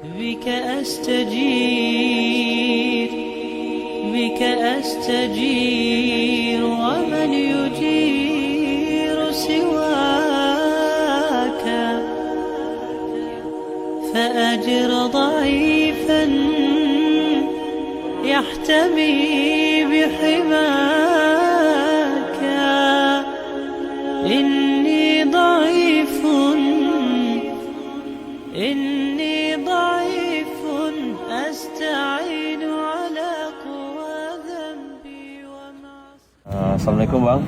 بك أستجير بك أستجير ومن يجير سواك فأجر ضعيفا يحتمي بحماك إني ضعيف أستعين على قوى ذنبي ومعصيتي. Assalamualaikum Bang.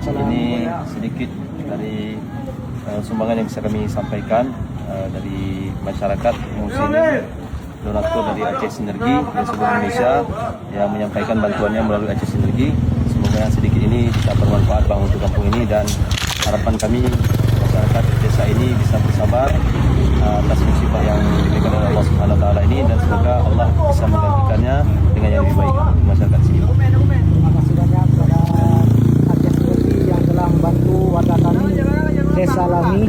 Ini sedikit dari sumbangan yang bisa kami sampaikan dari masyarakat muslim donatur dari Aceh Sinergi dan seluruh Indonesia yang menyampaikan bantuannya melalui Aceh Sinergi. Semoga yang sedikit ini bisa bermanfaat Bang untuk kampung ini, dan harapan kami masyarakat desa ini bisa bersabar atas musibah yang diberikan oleh Allah Subhanahu wa taala ini, dan semoga Allah bisa menggantikannya dengan yang lebih baik untuk masyarakat sini. Terima kasih banyak kepada Aceh Sinergi yang telah membantu warga kami Desa Lami,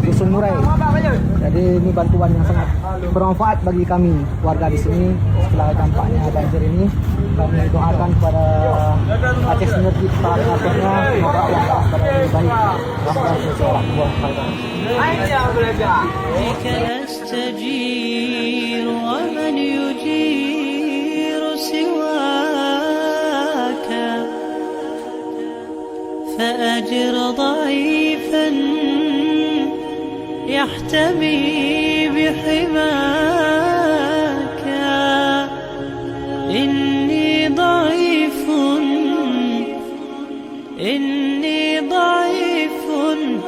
Dusun Murai. Jadi ini bantuan yang sangat bermanfaat bagi kami warga di sini. Setelah dampaknya banjir ini, kami doakan kepada Aceh Sinergi para pengaturnya, semoga Allah kepada lebih baik. بك أستجير ومن يجير سواك فأجر ضعيفا يحتمي بحماك إني ضعيف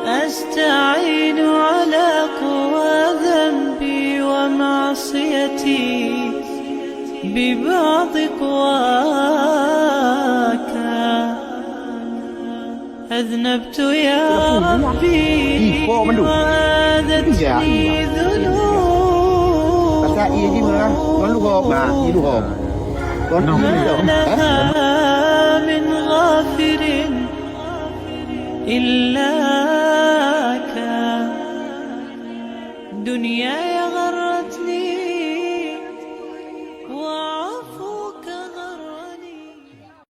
أستعين على قوى ذنبي ومعصيتي ببعض قواك أذنبت يا ربي وآذتني ذنوب ما لها من غافر إلاك دنياي